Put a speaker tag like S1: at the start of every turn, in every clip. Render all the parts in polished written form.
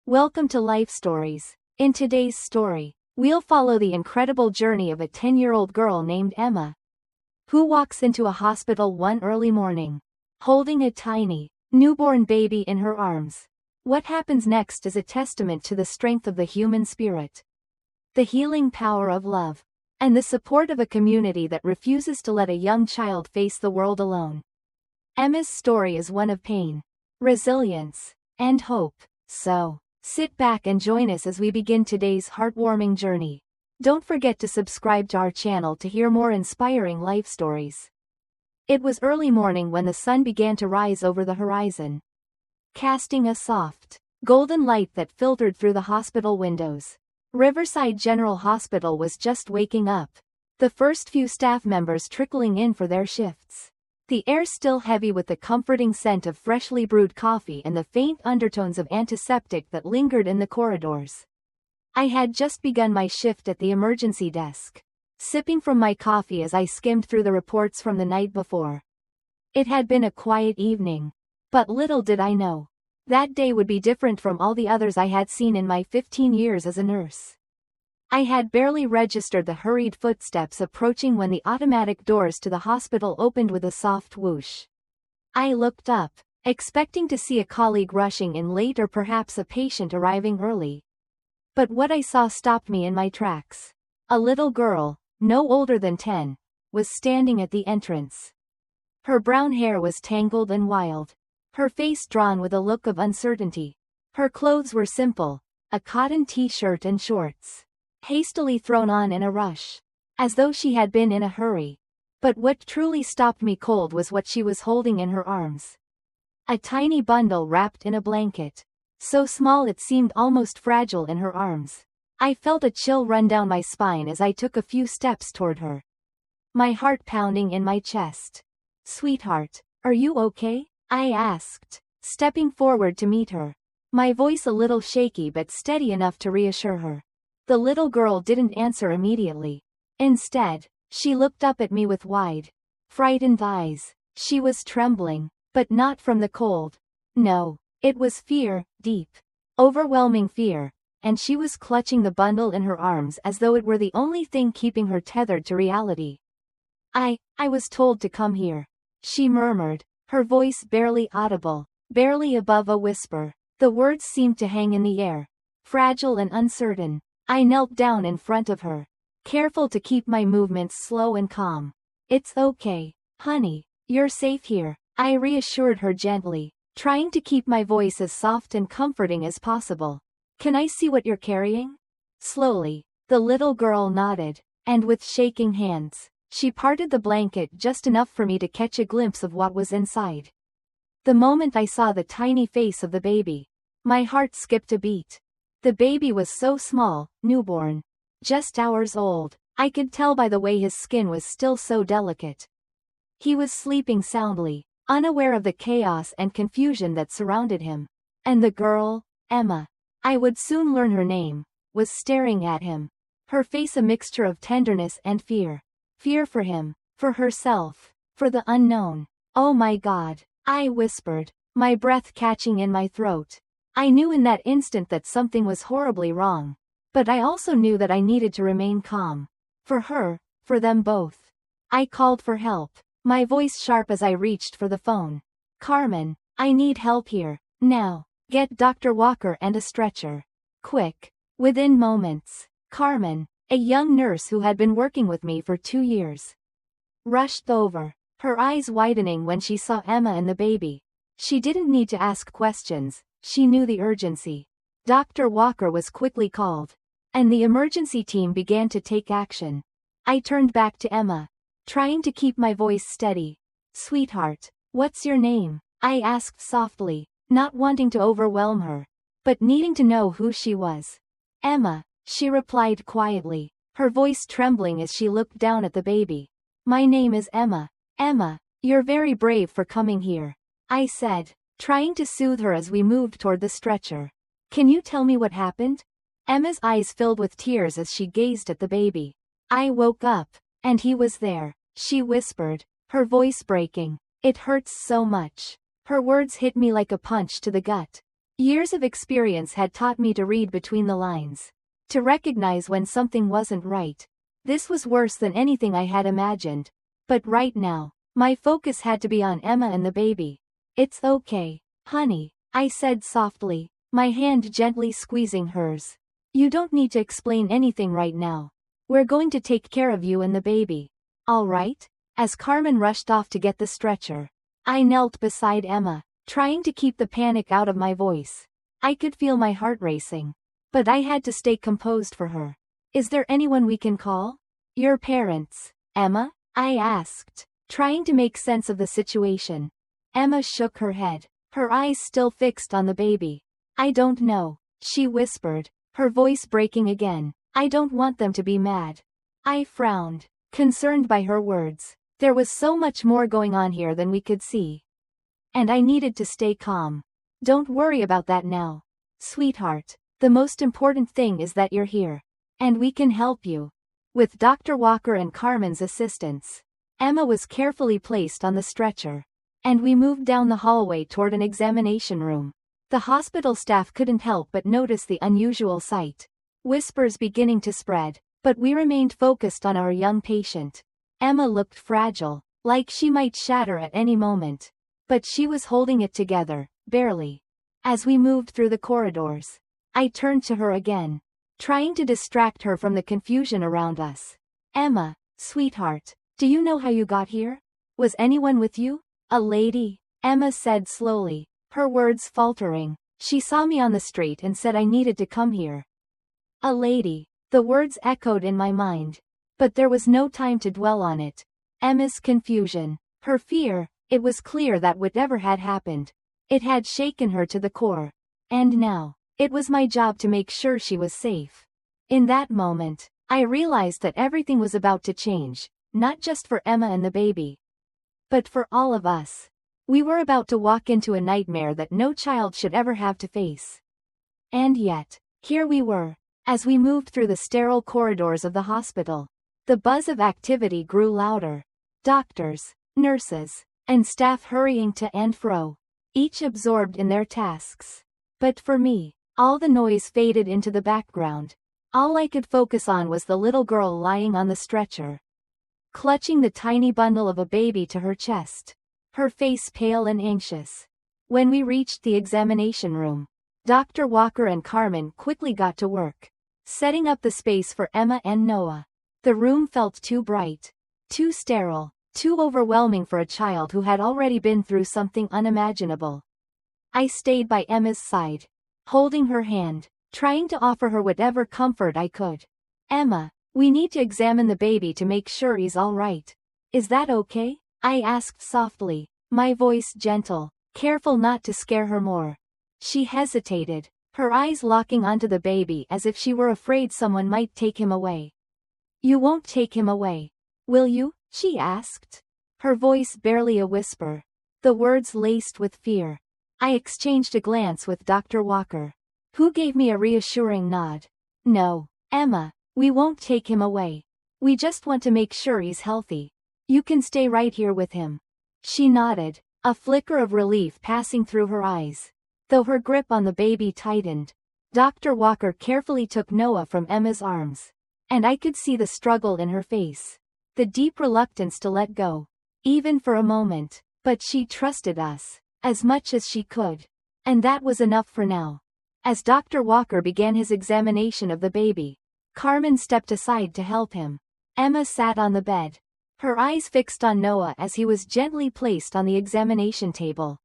S1: Welcome to Life Stories. In today's story, we'll follow the incredible journey of a 10-year-old girl named Emma, who walks into a hospital one early morning, holding a tiny, newborn baby in her arms. What happens next is a testament to the strength of the human spirit, the healing power of love, and the support of a community that refuses to let a young child face the world alone. Emma's story is one of pain, resilience, and hope. So, sit back and join us as we begin today's heartwarming journey. Don't forget to subscribe to our channel to hear more inspiring life stories. It was early morning when the sun began to rise over the horizon, casting a soft, golden light that filtered through the hospital windows. Riverside General Hospital was just waking up, the first few staff members trickling in for their shifts. The air still heavy with the comforting scent of freshly brewed coffee and the faint undertones of antiseptic that lingered in the corridors. I had just begun my shift at the emergency desk, sipping from my coffee as I skimmed through the reports from the night before. It had been a quiet evening, but little did I know that day would be different from all the others I had seen in my 15 years as a nurse. I had barely registered the hurried footsteps approaching when the automatic doors to the hospital opened with a soft whoosh. I looked up, expecting to see a colleague rushing in late or perhaps a patient arriving early. But what I saw stopped me in my tracks. A little girl, no older than 10, was standing at the entrance. Her brown hair was tangled and wild, her face drawn with a look of uncertainty. Her clothes were simple, a cotton t-shirt and shorts, hastily thrown on in a rush, as though she had been in a hurry. But what truly stopped me cold was what she was holding in her arms. A tiny bundle wrapped in a blanket, so small it seemed almost fragile in her arms. I felt a chill run down my spine as I took a few steps toward her, my heart pounding in my chest. "Sweetheart, are you okay?" I asked, stepping forward to meet her, my voice a little shaky but steady enough to reassure her. The little girl didn't answer immediately. Instead, she looked up at me with wide, frightened eyes. She was trembling, but not from the cold. No, it was fear, deep, overwhelming fear, and she was clutching the bundle in her arms as though it were the only thing keeping her tethered to reality. I was told to come here," she murmured, her voice barely audible, barely above a whisper. The words seemed to hang in the air, fragile and uncertain. I knelt down in front of her, careful to keep my movements slow and calm. "It's okay, honey, you're safe here," I reassured her gently, trying to keep my voice as soft and comforting as possible. "Can I see what you're carrying?" Slowly, the little girl nodded, and with shaking hands, she parted the blanket just enough for me to catch a glimpse of what was inside. The moment I saw the tiny face of the baby, my heart skipped a beat. The baby was so small, newborn, just hours old. I could tell by the way his skin was still so delicate. He was sleeping soundly, unaware of the chaos and confusion that surrounded him. And the girl, Emma, I would soon learn her name, was staring at him, her face a mixture of tenderness and fear. Fear for him, for herself, for the unknown. "Oh my God," I whispered, my breath catching in my throat. I knew in that instant that something was horribly wrong, but I also knew that I needed to remain calm. For her, for them both. I called for help, my voice sharp as I reached for the phone. "Carmen, I need help here, now. Get Dr. Walker and a stretcher. Quick." Within moments, Carmen, a young nurse who had been working with me for 2 years, rushed over, her eyes widening when she saw Emma and the baby. She didn't need to ask questions. She knew the urgency. Dr. Walker was quickly called, and the emergency team began to take action. I turned back to Emma, trying to keep my voice steady. "Sweetheart, what's your name?" I asked softly, not wanting to overwhelm her, but needing to know who she was. "Emma," she replied quietly, her voice trembling as she looked down at the baby. "My name is Emma." "Emma, you're very brave for coming here," I said, trying to soothe her as we moved toward the stretcher. "Can you tell me what happened?" Emma's eyes filled with tears as she gazed at the baby. "I woke up, and he was there," she whispered, her voice breaking. "It hurts so much." Her words hit me like a punch to the gut. Years of experience had taught me to read between the lines, to recognize when something wasn't right. This was worse than anything I had imagined. But right now, my focus had to be on Emma and the baby. It's okay, honey, I said softly, my hand gently squeezing hers. You don't need to explain anything right now. We're going to take care of you and the baby. All right? As Carmen rushed off to get the stretcher, I knelt beside Emma, trying to keep the panic out of my voice. I could feel my heart racing. But I had to stay composed for her. Is there anyone we can call? Your parents, Emma? I asked, trying to make sense of the situation. Emma shook her head, her eyes still fixed on the baby. I don't know, she whispered, her voice breaking again. I don't want them to be mad. I frowned, concerned by her words. There was so much more going on here than we could see. And I needed to stay calm. Don't worry about that now. Sweetheart, the most important thing is that you're here. And we can help you. With Dr. Walker and Carmen's assistance, Emma was carefully placed on the stretcher. And we moved down the hallway toward an examination room. The hospital staff couldn't help but notice the unusual sight. Whispers beginning to spread, but we remained focused on our young patient. Emma looked fragile, like she might shatter at any moment. But she was holding it together, barely. As we moved through the corridors, I turned to her again, trying to distract her from the confusion around us. Emma, sweetheart, do you know how you got here? Was anyone with you? A lady? Emma said slowly, her words faltering. She saw me on the street and said I needed to come here. A lady. The words echoed in my mind. But there was no time to dwell on it. Emma's confusion, her fear, it was clear that whatever had happened, it had shaken her to the core. And now, it was my job to make sure she was safe. In that moment, I realized that everything was about to change, not just for Emma and the baby, but for all of us. We were about to walk into a nightmare that no child should ever have to face. And yet, here we were. As we moved through the sterile corridors of the hospital, the buzz of activity grew louder. Doctors, nurses, and staff hurrying to and fro, each absorbed in their tasks. But for me, all the noise faded into the background. All I could focus on was the little girl lying on the stretcher, clutching the tiny bundle of a baby to her chest, her face pale and anxious. When we reached the examination room, Dr. Walker and Carmen quickly got to work, setting up the space for Emma and Noah. The room felt too bright, too sterile, too overwhelming for a child who had already been through something unimaginable. I stayed by Emma's side, holding her hand, trying to offer her whatever comfort I could. Emma, we need to examine the baby to make sure he's all right. Is that okay? I asked softly, my voice gentle, careful not to scare her more. She hesitated, her eyes locking onto the baby as if she were afraid someone might take him away. You won't take him away, will you? She asked, her voice barely a whisper, the words laced with fear. I exchanged a glance with Dr. Walker, who gave me a reassuring nod. No, Emma, we won't take him away. We just want to make sure he's healthy. You can stay right here with him. She nodded, a flicker of relief passing through her eyes. Though her grip on the baby tightened, Dr. Walker carefully took Noah from Emma's arms. And I could see the struggle in her face, the deep reluctance to let go, even for a moment. But she trusted us, as much as she could. And that was enough for now. As Dr. Walker began his examination of the baby, Carmen stepped aside to help him. Emma sat on the bed, her eyes fixed on Noah as he was gently placed on the examination table.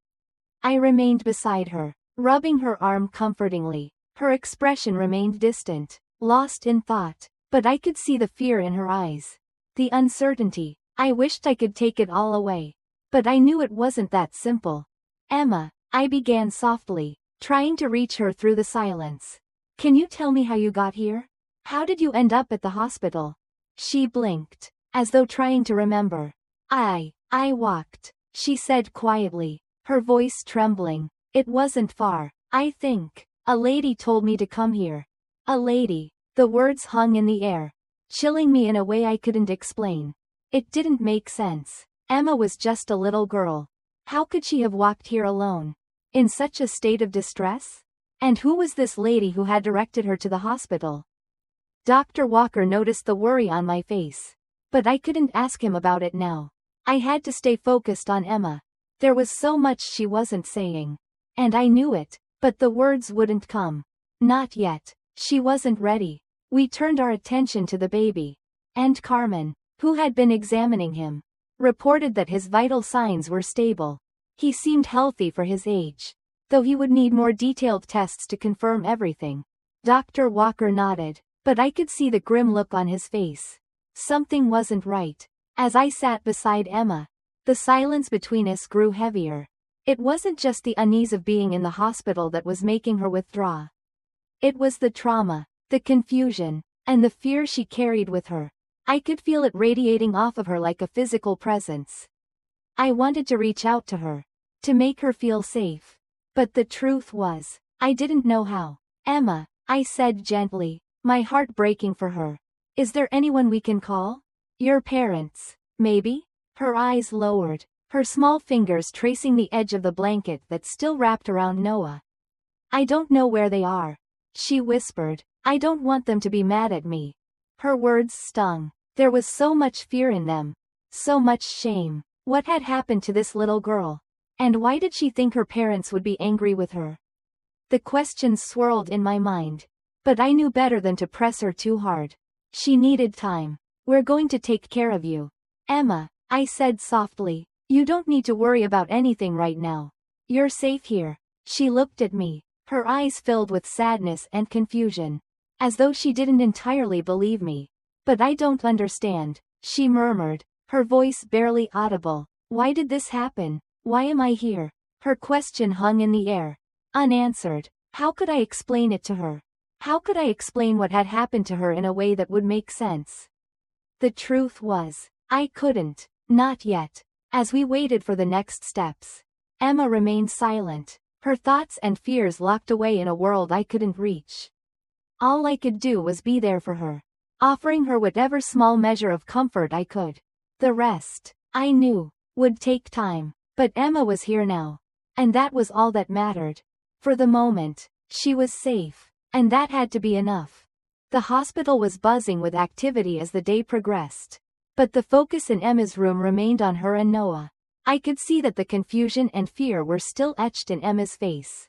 S1: I remained beside her, rubbing her arm comfortingly. Her expression remained distant, lost in thought, but I could see the fear in her eyes. The uncertainty. I wished I could take it all away. But I knew it wasn't that simple. Emma, I began softly, trying to reach her through the silence. Can you tell me how you got here? How did you end up at the hospital? She blinked, as though trying to remember. I walked, she said quietly, her voice trembling. It wasn't far, I think. A lady told me to come here. A lady. The words hung in the air, chilling me in a way I couldn't explain. It didn't make sense. Emma was just a little girl. How could she have walked here alone? In such a state of distress? And who was this lady who had directed her to the hospital? Dr. Walker noticed the worry on my face. But I couldn't ask him about it now. I had to stay focused on Emma. There was so much she wasn't saying. And I knew it, but the words wouldn't come. Not yet. She wasn't ready. We turned our attention to the baby. And Carmen, who had been examining him, reported that his vital signs were stable. He seemed healthy for his age, though he would need more detailed tests to confirm everything. Dr. Walker nodded, but I could see the grim look on his face. Something wasn't right. As I sat beside Emma, the silence between us grew heavier. It wasn't just the unease of being in the hospital that was making her withdraw. It was the trauma, the confusion, and the fear she carried with her. I could feel it radiating off of her like a physical presence. I wanted to reach out to her, to make her feel safe. But the truth was, I didn't know how. Emma, I said gently, my heart breaking for her. Is there anyone we can call? Your parents, maybe? Her eyes lowered, her small fingers tracing the edge of the blanket that still wrapped around Noah. I don't know where they are, she whispered. I don't want them to be mad at me. Her words stung. There was so much fear in them. So much shame. What had happened to this little girl? And why did she think her parents would be angry with her? The questions swirled in my mind. But I knew better than to press her too hard. She needed time. We're going to take care of you. Emma, I said softly. You don't need to worry about anything right now. You're safe here. She looked at me, her eyes filled with sadness and confusion, as though she didn't entirely believe me. But I don't understand, she murmured, her voice barely audible. Why did this happen? Why am I here? Her question hung in the air, unanswered. How could I explain it to her? How could I explain what had happened to her in a way that would make sense? The truth was, I couldn't, not yet. As we waited for the next steps, Emma remained silent, her thoughts and fears locked away in a world I couldn't reach. All I could do was be there for her, offering her whatever small measure of comfort I could. The rest, I knew, would take time, but Emma was here now, and that was all that mattered. For the moment, she was safe, and that had to be enough. The hospital was buzzing with activity as the day progressed. But the focus in Emma's room remained on her and Noah. I could see that the confusion and fear were still etched in Emma's face.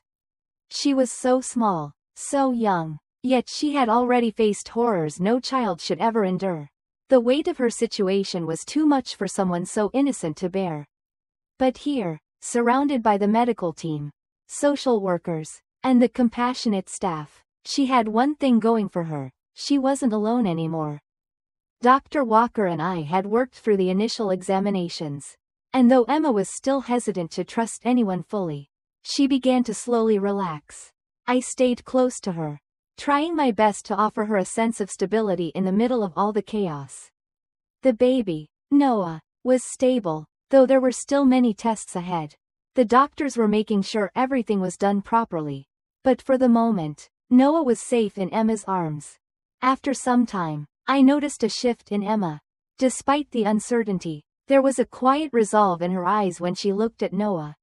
S1: She was so small, so young, yet she had already faced horrors no child should ever endure. The weight of her situation was too much for someone so innocent to bear. But here, surrounded by the medical team, social workers, and the compassionate staff, she had one thing going for her: she wasn't alone anymore. Dr. Walker and I had worked through the initial examinations, and though Emma was still hesitant to trust anyone fully, she began to slowly relax. I stayed close to her, trying my best to offer her a sense of stability in the middle of all the chaos. The baby, Noah, was stable, though there were still many tests ahead. The doctors were making sure everything was done properly. But for the moment, Noah was safe in Emma's arms. After some time, I noticed a shift in Emma. Despite the uncertainty, there was a quiet resolve in her eyes when she looked at Noah.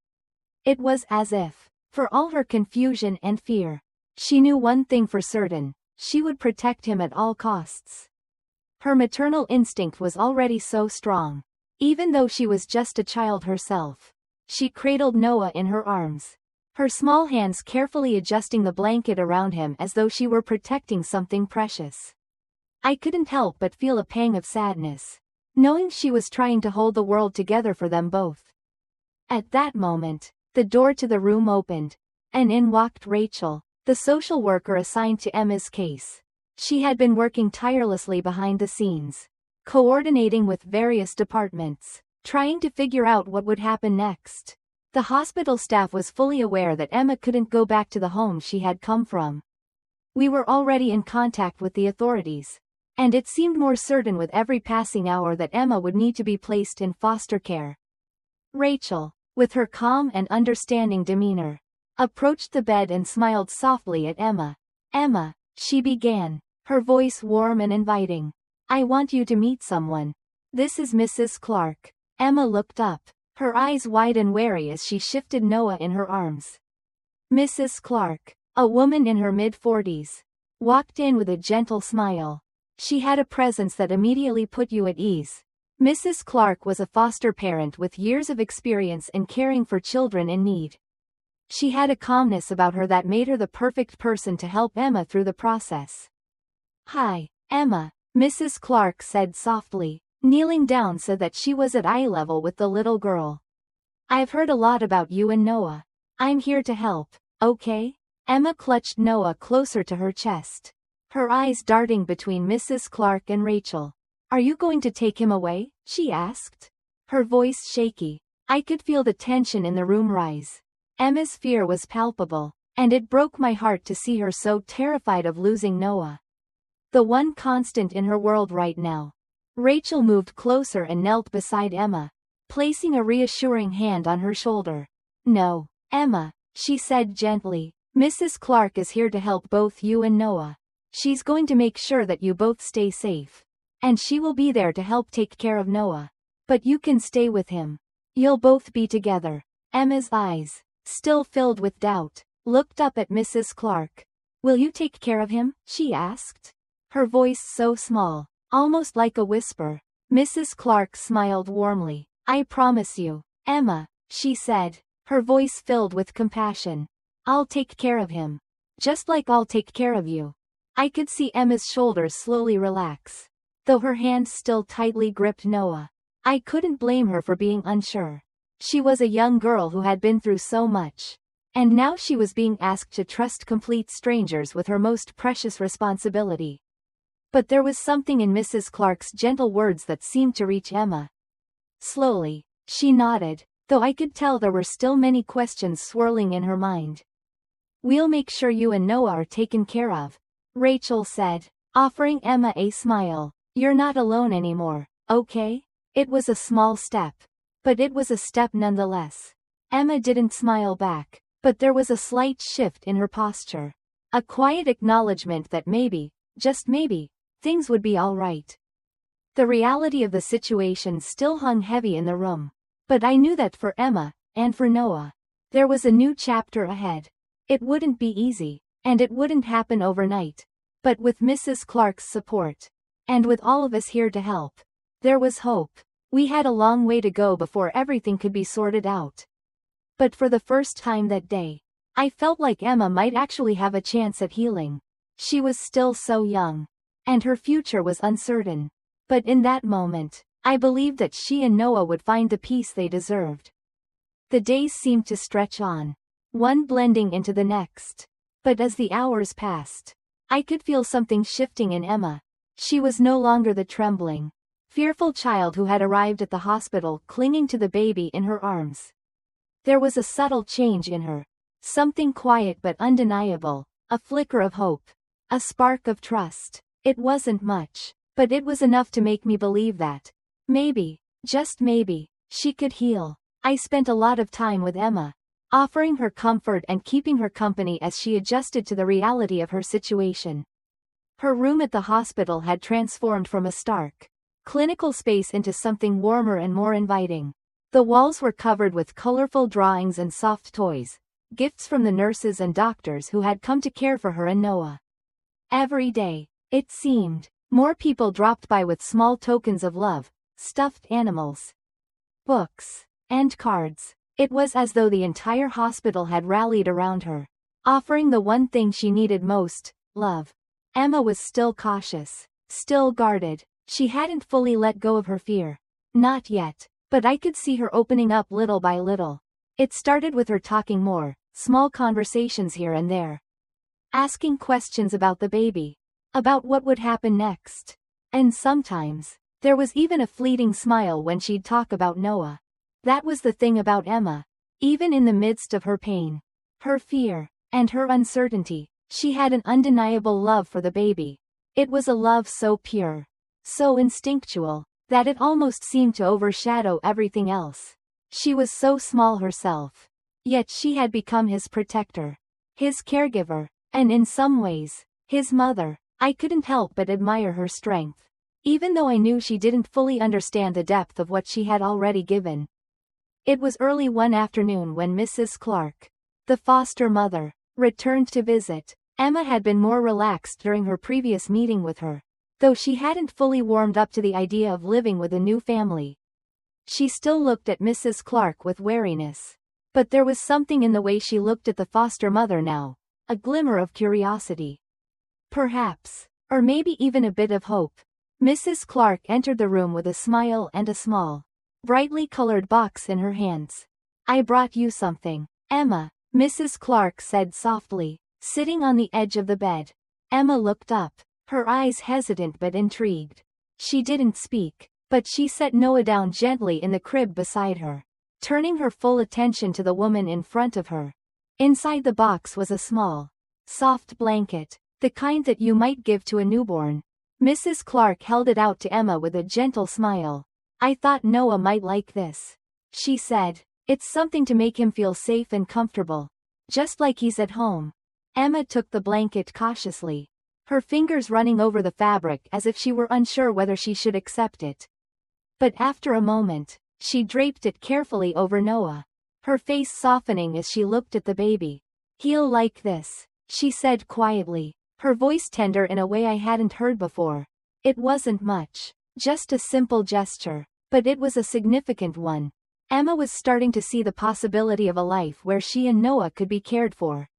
S1: It was as if, for all her confusion and fear, she knew one thing for certain: she would protect him at all costs. Her maternal instinct was already so strong. Even though she was just a child herself, she cradled Noah in her arms, her small hands carefully adjusting the blanket around him as though she were protecting something precious. I couldn't help but feel a pang of sadness, knowing she was trying to hold the world together for them both. At that moment, the door to the room opened, and in walked Rachel, the social worker assigned to Emma's case. She had been working tirelessly behind the scenes, coordinating with various departments, trying to figure out what would happen next. The hospital staff was fully aware that Emma couldn't go back to the home she had come from. We were already in contact with the authorities, and it seemed more certain with every passing hour that Emma would need to be placed in foster care. Rachel, with her calm and understanding demeanor, approached the bed and smiled softly at Emma. Emma, she began, her voice warm and inviting. I want you to meet someone. This is Mrs. Clark. Emma looked up, her eyes wide and wary as she shifted Noah in her arms. Mrs. Clark, a woman in her mid-40s, walked in with a gentle smile. She had a presence that immediately put you at ease. Mrs. Clark was a foster parent with years of experience in caring for children in need. She had a calmness about her that made her the perfect person to help Emma through the process. "Hi, Emma," Mrs. Clark said softly, kneeling down so that she was at eye level with the little girl. "I've heard a lot about you and Noah. I'm here to help, okay?" Emma clutched Noah closer to her chest, her eyes darting between Mrs. Clark and Rachel. "Are you going to take him away?" she asked, her voice shaky. I could feel the tension in the room rise. Emma's fear was palpable, and it broke my heart to see her so terrified of losing Noah, the one constant in her world right now. Rachel moved closer and knelt beside Emma, placing a reassuring hand on her shoulder. "No, Emma," she said gently, "Mrs. Clark is here to help both you and Noah. She's going to make sure that you both stay safe. And she will be there to help take care of Noah. But you can stay with him. You'll both be together." Emma's eyes, still filled with doubt, looked up at Mrs. Clark. "Will you take care of him?" she asked, her voice so small, almost like a whisper. Mrs. Clark smiled warmly. "I promise you, Emma," she said, her voice filled with compassion. "I'll take care of him. Just like I'll take care of you." I could see Emma's shoulders slowly relax, though her hands still tightly gripped Noah. I couldn't blame her for being unsure. She was a young girl who had been through so much, and now she was being asked to trust complete strangers with her most precious responsibility. But there was something in Mrs. Clark's gentle words that seemed to reach Emma. Slowly, she nodded, though I could tell there were still many questions swirling in her mind. "We'll make sure you and Noah are taken care of," Rachel said, offering Emma a smile. "You're not alone anymore, okay?" It was a small step, but it was a step nonetheless. Emma didn't smile back, but there was a slight shift in her posture. A quiet acknowledgement that maybe, just maybe, things would be all right. The reality of the situation still hung heavy in the room. But I knew that for Emma, and for Noah, there was a new chapter ahead. It wouldn't be easy, and it wouldn't happen overnight. But with Mrs. Clark's support, and with all of us here to help, there was hope. We had a long way to go before everything could be sorted out. But for the first time that day, I felt like Emma might actually have a chance at healing. She was still so young, and her future was uncertain. But in that moment, I believed that she and Noah would find the peace they deserved. The days seemed to stretch on, one blending into the next. But as the hours passed, I could feel something shifting in Emma. She was no longer the trembling, fearful child who had arrived at the hospital clinging to the baby in her arms. There was a subtle change in her, something quiet but undeniable, a flicker of hope, a spark of trust. It wasn't much, but it was enough to make me believe that, maybe, just maybe, she could heal. I spent a lot of time with Emma, offering her comfort and keeping her company as she adjusted to the reality of her situation. Her room at the hospital had transformed from a stark, clinical space into something warmer and more inviting. The walls were covered with colorful drawings and soft toys, gifts from the nurses and doctors who had come to care for her and Noah. Every day, it seemed, more people dropped by with small tokens of love, stuffed animals, books, and cards. It was as though the entire hospital had rallied around her, offering the one thing she needed most, love. Emma was still cautious, still guarded. She hadn't fully let go of her fear. Not yet, but I could see her opening up little by little. It started with her talking more, small conversations here and there, asking questions about the baby, about what would happen next. And sometimes, there was even a fleeting smile when she'd talk about Noah. That was the thing about Emma. Even in the midst of her pain, her fear, and her uncertainty, she had an undeniable love for the baby. It was a love so pure, so instinctual, that it almost seemed to overshadow everything else. She was so small herself, yet she had become his protector, his caregiver, and in some ways, his mother. I couldn't help but admire her strength, even though I knew she didn't fully understand the depth of what she had already given. It was early one afternoon when Mrs. Clark, The foster mother returned to visit. Emma had been more relaxed during her previous meeting with her, though she hadn't fully warmed up to the idea of living with a new family. She still looked at Mrs. Clark with wariness. But there was something in the way she looked at the foster mother now, a glimmer of curiosity. Perhaps, or maybe even a bit of hope. Mrs. Clark entered the room with a smile and a small, brightly colored box in her hands. "I brought you something, Emma," Mrs. Clark said softly, sitting on the edge of the bed. Emma looked up, her eyes hesitant but intrigued. She didn't speak, but she set Noah down gently in the crib beside her, turning her full attention to the woman in front of her. Inside the box was a small, soft blanket, the kind that you might give to a newborn. Mrs. Clark held it out to Emma with a gentle smile. "I thought Noah might like this," she said. "It's something to make him feel safe and comfortable, just like he's at home." Emma took the blanket cautiously, her fingers running over the fabric as if she were unsure whether she should accept it. But after a moment, she draped it carefully over Noah, her face softening as she looked at the baby. "He'll like this," she said quietly, her voice tender in a way I hadn't heard before. It wasn't much, just a simple gesture, but it was a significant one. Emma was starting to see the possibility of a life where she and Noah could be cared for,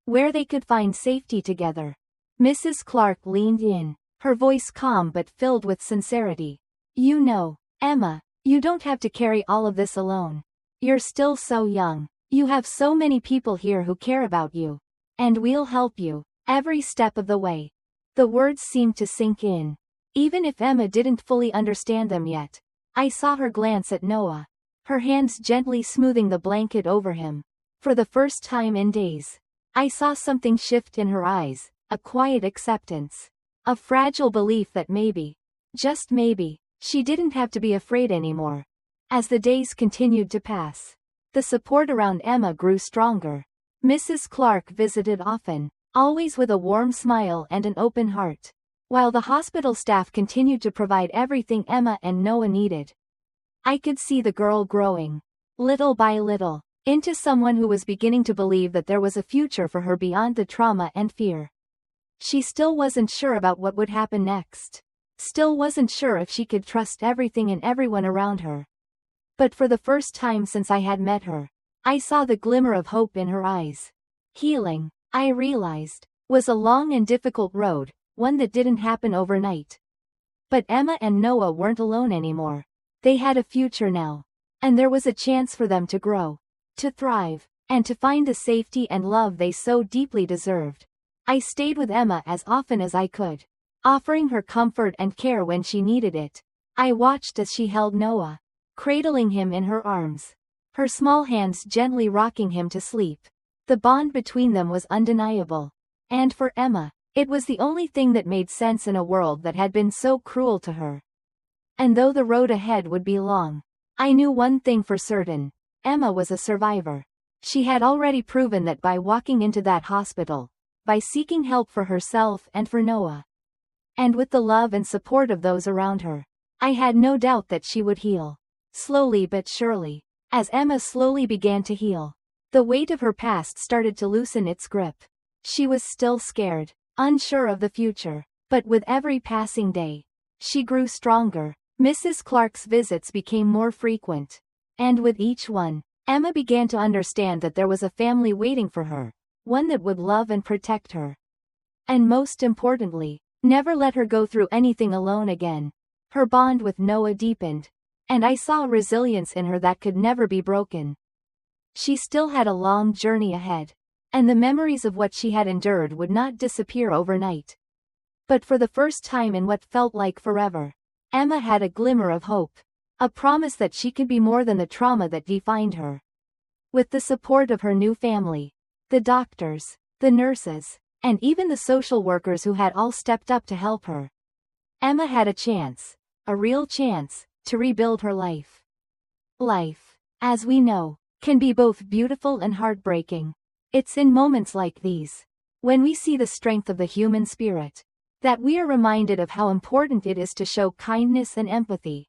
S1: where they could find safety together. Mrs. Clark leaned in, her voice calm but filled with sincerity. "You know, Emma, you don't have to carry all of this alone. You're still so young. You have so many people here who care about you. And we'll help you, every step of the way." The words seemed to sink in, even if Emma didn't fully understand them yet. I saw her glance at Noah, her hands gently smoothing the blanket over him. For the first time in days, I saw something shift in her eyes, a quiet acceptance, a fragile belief that maybe, just maybe, she didn't have to be afraid anymore. As the days continued to pass, the support around Emma grew stronger. Mrs. Clark visited often, always with a warm smile and an open heart, while the hospital staff continued to provide everything Emma and Noah needed. I could see the girl growing, little by little, into someone who was beginning to believe that there was a future for her beyond the trauma and fear. She still wasn't sure about what would happen next. Still wasn't sure if she could trust everything and everyone around her. But for the first time since I had met her, I saw the glimmer of hope in her eyes. Healing, I realized, was a long and difficult road, one that didn't happen overnight. But Emma and Noah weren't alone anymore. They had a future now. And there was a chance for them to grow, to thrive, and to find the safety and love they so deeply deserved. I stayed with Emma as often as I could, offering her comfort and care when she needed it. I watched as she held Noah, cradling him in her arms, her small hands gently rocking him to sleep. The bond between them was undeniable. And for Emma, it was the only thing that made sense in a world that had been so cruel to her. And though the road ahead would be long, I knew one thing for certain: Emma was a survivor. She had already proven that by walking into that hospital, by seeking help for herself and for Noah, and with the love and support of those around her, I had no doubt that she would heal. Slowly but surely, as Emma slowly began to heal, the weight of her past started to loosen its grip. She was still scared, unsure of the future, but with every passing day, she grew stronger. Mrs. Clark's visits became more frequent, and with each one, Emma began to understand that there was a family waiting for her, one that would love and protect her. And most importantly, never let her go through anything alone again. Her bond with Noah deepened, and I saw a resilience in her that could never be broken. She still had a long journey ahead, and the memories of what she had endured would not disappear overnight. But for the first time in what felt like forever, Emma had a glimmer of hope, a promise that she could be more than the trauma that defined her. With the support of her new family, the doctors, the nurses, and even the social workers who had all stepped up to help her, Emma had a chance, a real chance, to rebuild her life. Life, as we know, can be both beautiful and heartbreaking. It's in moments like these, when we see the strength of the human spirit, that we are reminded of how important it is to show kindness and empathy.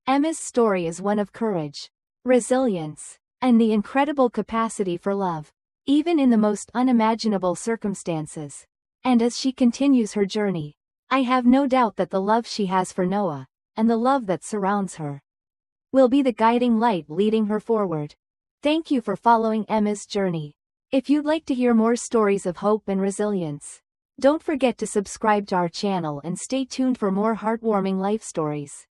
S1: Emma's story is one of courage, resilience, and the incredible capacity for love. even in the most unimaginable circumstances. And as she continues her journey, I have no doubt that the love she has for Noah, and the love that surrounds her, will be the guiding light leading her forward. Thank you for following Emma's journey. If you'd like to hear more stories of hope and resilience, don't forget to subscribe to our channel and stay tuned for more heartwarming life stories.